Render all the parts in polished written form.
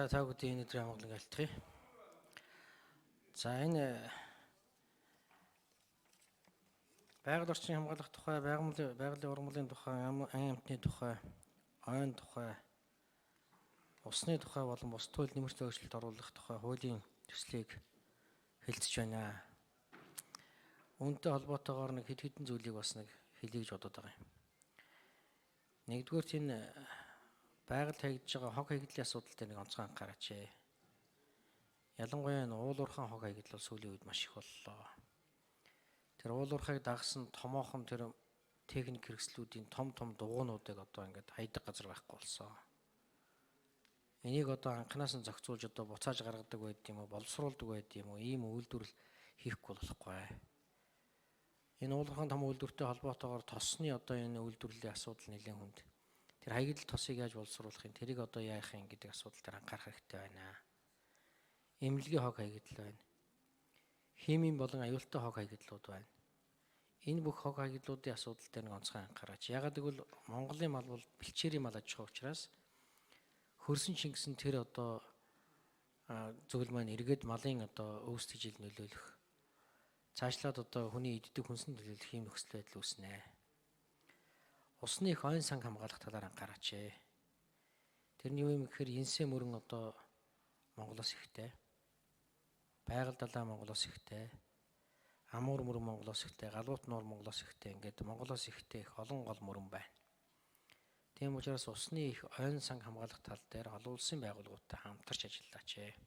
За та бүхэн өнөөдрийн амгалан альтгая. За энэ байгаль орчныг хамгаалах тухай, байгалийн ургамлын тухай, ан амтны тухай, ойн тухай, усны тухай болон бус туйл нэмэрт өөрчлөлт оруулах тухай хуулийн төслийг хэлцэж байна. Үүнтэй холбоотойгоор нэг хэд хэдэн зүйлийг бас нэг хэлье гэж бодоод байгаа юм. Нэгдүгээр энэ байгальд хаягдж байгаа хог хаягдлын асуудал дээр нэг онцгой анхаараач. Ялангуяа энэ уулуурхайн хог хаягдал бол сүүлийн үед маш их боллоо. Тэр уулуурхайг дагсан томоохон тэр техник хэрэгслүүдийн том дугуйнуудыг одоо ингээд хайдаг газар байхгүй болсон. Энийг одоо анханаас нь зохицуулж одоо буцааж гаргадаг байд юм уу, боловсруулдаг байд юм уу, ийм үйлдвэрлэл хийхгүй болохгүй. Энэ уулуурхайн том үйлдвэртэй холбоотойгоор тосны одоо энэ үйлдвэрлэлийн асуудал нэлээд хүнд. Тэр хаягдл тосыг яаж боловсруулахын, тэрийг одоо яах юм гэдэг асуудал дээр анхаарах хэрэгтэй байна. Эмнэлгийн хог хаягдл байна. Химийн болон аюултай хог хаягдлууд байна. Энэ бүх хог хаягдлуудын асуудал дээр нэг онцгой анхаараач. Ягаад гэвэл Монголын мал бол бэлчээрийн мал аж ахуй учраас хөрсөн шингэсэн тэр одоо зүйл маань эргээд малын одоо өвс тэжил нөлөөлөх, цаашлаад одоо хүний иддэг хүнсэнд нөлөөлөх юм нөхцөл байдал үүснэ. Усны их ойн санг хамгаалах талаар анхаараач. Тэрний юу юм гэхээр инсээ мөрөн одоо Монголоос ихтэй, байгаль далай Монголоос ихтэй, амуур мөрөн Монголоос ихтэй, галуут нуур Монголоос ихтэй, ингээд Монголоос ихтэй их олон гол мөрөн байна. Тийм учраас усны их ойн санг хамгаалах тал дээр олон улсын байгууллагуудтай хамтарч ажиллаач.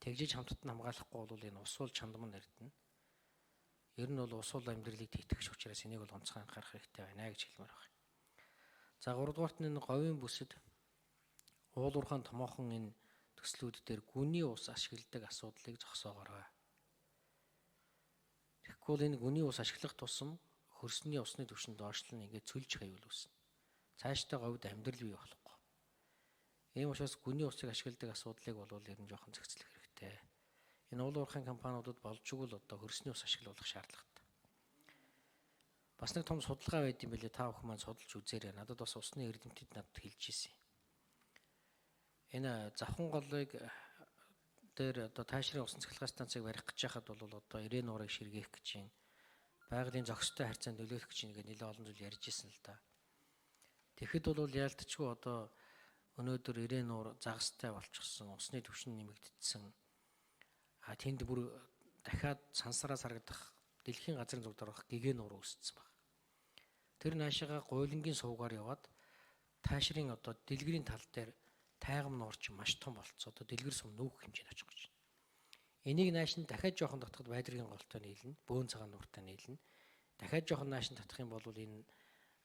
Тэгжиж хамтдаа хамгаалахгүй бол энэ ус бол чандман эрдэнэ. Ер нь бол ус бол амьдралыг тэтгэж учраас энийг бол онцгой анхаарах хэрэгтэй байна гэж хэлмээр байна. За 3 дугаарт нь говийн бүсэд уулуурхайн томоохон энэ төслүүд дээр гүний ус ашигладаг асуудлыг зогсоогоорой. Тэгэхгүй энэ гүний ус ашиглах тусам хөрсний усны түвшинд доошлол нь ингээд цөлж хавьул үүснэ. Цаашдаа говьд амьдрал бий болохгүй. Ийм учраас гүний усыг ашигладаг асуудлыг бол ер нь жоохон зохицлох хэрэгтэй. Энэ уулуурхайн компаниудад болж игэл одоо хөрсний ус ашиглуулах шаардлагатай. Бас нэг том судалгаа байд юм билээ, та бүхэн маань судалж үзээрэй. Надад бас усны эрдэмтэд надад хэлж ирсэн. Энэ завхан голыг дээр одоо таашрын усан цахилгаан станцыг барих гэж байхад бол одоо ирээн нуурыг ширгээх гэж юм. Байгалийн зохистой харьцаанд нөлөөлөх гэж ингээд нэлээд олон зүйл ярьж ирсэн л да. Тэгэхэд бол яалтчгүй одоо өнөөдөр ирээн нуур загастай болчихсон, усны түвшин нэмэгдсэн. Тэнд бүр дахиад сансараас харагдах дэлхийн газрын зүг дорох гэгэн нуур үүссэн баг. Тэр наашаага гуйлангийн сувгаар яваад таашрын одоо дэлгэрийн тал дээр тайгам нуурч маш том болцсон. Одоо дэлгэр сум нүүх хэмжээнд очих гэж байна. Энийг нааш нь дахиад жоохон татахад байдрын голтой нийлнэ, бөөн цагаан нууртай нийлнэ. Дахиад жоохон нааш нь татах юм бол энэ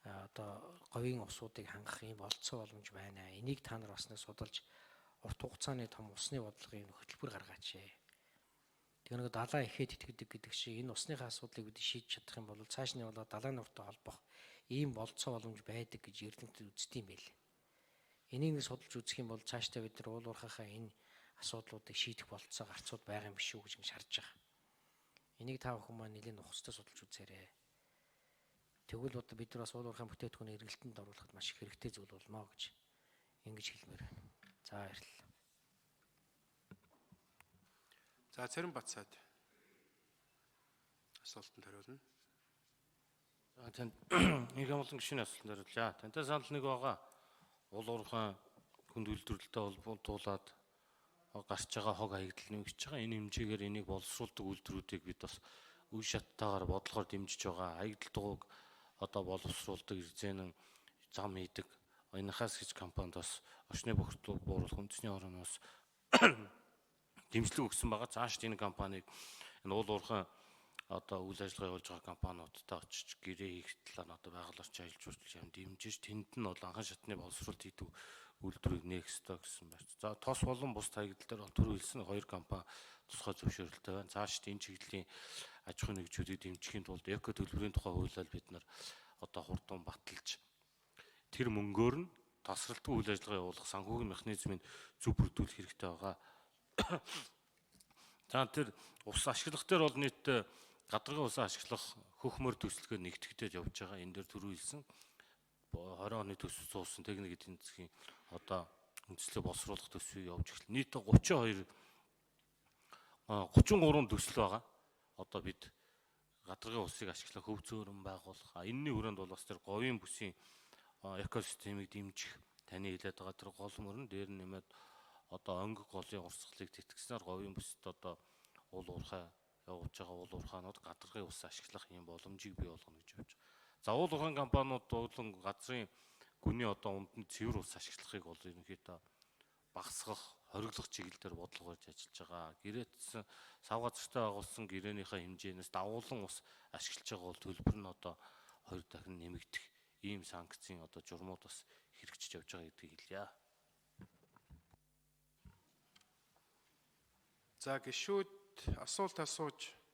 одоо говийн усуудыг хангах юм болцоо боломж байна. Энийг та нар бас нэг судалж урт хугацааны том усны бодлогын хөтөлбөр гаргаач. Тэр нэг далаа ихэд итгэдэг гэдэг шиг энэ усныхаа асуудлыг бид шийдэж чадах юм бол цааш нь болоод далайн нууртай холбох ийм болцоо боломж байдаг гэж эрдэмтэд үздэг юм байл. Энийг нэг судалж үзэх юм бол цаашдаа бид нар уулуурхайхаа энэ асуудлуудыг шийдэх болцоо гарцууд байгаа юм биш үү гэж шаарж байгаа. Энийг та бүхэн маань нэлээд нухацтай судалж үзээрэй. Тэгвэл одоо бид нар бас уулуурхайн бүтээтгүүний эргэлтэнд оруулахад маш их хэрэгтэй зүйл болно гэж ингэж хэлмээр байна. За баярлалаа. За Цэрэн Батсаад асуултанд хариулна. За танд нэг амгалан гишүүний асуултанд хариулъя. Тантай санал нэг байгаа. Уулуурхайн хүнд үйлдвэрлэлтэй холбоотуулаад гарч байгаа хог хаягдал нэмэгдэж байгаа. Энэ хэмжээгээр энийг боловсруулдаг үйлдвэрүүдийг бид бас үе шаттайгаар бодлогоор дэмжиж байгаа. Хаягдал дугуйг одоо боловсруулдаг, эрзэнэн зам хийдэг Энхас гэж компанид бас орчны бохирдлыг бууруулах үндэсний орноос дэмжлэг өгсөн байгаа. Цааш энэ компанийг энэ уулуурхайн одоо үйл ажиллагаа явуулж байгаа компаниудтай очиж гэрээ хийх талаар одоо байгаль орчин ажилч хүртэл юм дэмжиж тэнд нь бол анхан шатны боловсруулалт хийдэг үйлдвэрийг нээх ёстой гэсэн байна. За тос болон бус хаягдал дээр түрүү хэлсэн хоёр компани тусгай зөвшөөрөлтэй байна. Цааш энэ чиглэлийн аж ахуйн нэгжүүдийг дэмжихийн тулд эко төлбөрийн тухай хуулиар бид нар одоо хурдан баталж тэр мөнгөөр нь тасралтгүй үйл ажиллагаа явуулах санхүүгийн механизмыг зөв бүрдүүлэх хэрэгтэй байгаа. За тэр ус ашиглах дээр бол нийт гадаргын усаа ашиглах хөх мөр төслөгөө нэгтгэдэд явж байгаа. Энэ дээр түрүү хэлсэн 20 оны төсөл суусан техник эдийн засгийн одоо үндэслэл боловсруулах төсвийг явуулж эхэлнэ. Нийт 32 33 төсөл байгаа. Одоо бид гадаргын усыг ашиглах хөв зөөрөн байгуулах. Энэний хүрээнд бол бас тэр говийн бүсийн экосистемийг дэмжих таны хэлээд байгаа тэр гол мөрөн дээр нэмээд одоо өнгө голын урсгалыг тэтгэснээр говийн бүсэд одоо уул уурхай явуулж байгаа уул уурхаанууд гадаргын ус ашиглах юм боломжийг бий болгоно гэж явж байгаа. За уул уурхайн компаниуд болон газрын гүний одоо үндэнд цэвэр ус ашиглахыг бол ерөнхийдөө багасгах, хориглох чиглэлээр бодлого барьж ажиллаж байгаа. Гэрээдсэн сав газартай байгуулсан гэрээнийхээ хэмжээнээс дагуулan ус ашиглаж байгаа бол төлбөр нь одоо 2 дахин нэмэгдэх ийм санкцийн одоо журмууд бас хэрэгжиж явж байгаа гэдгийг хэлье. За гишүүд асуулт асууж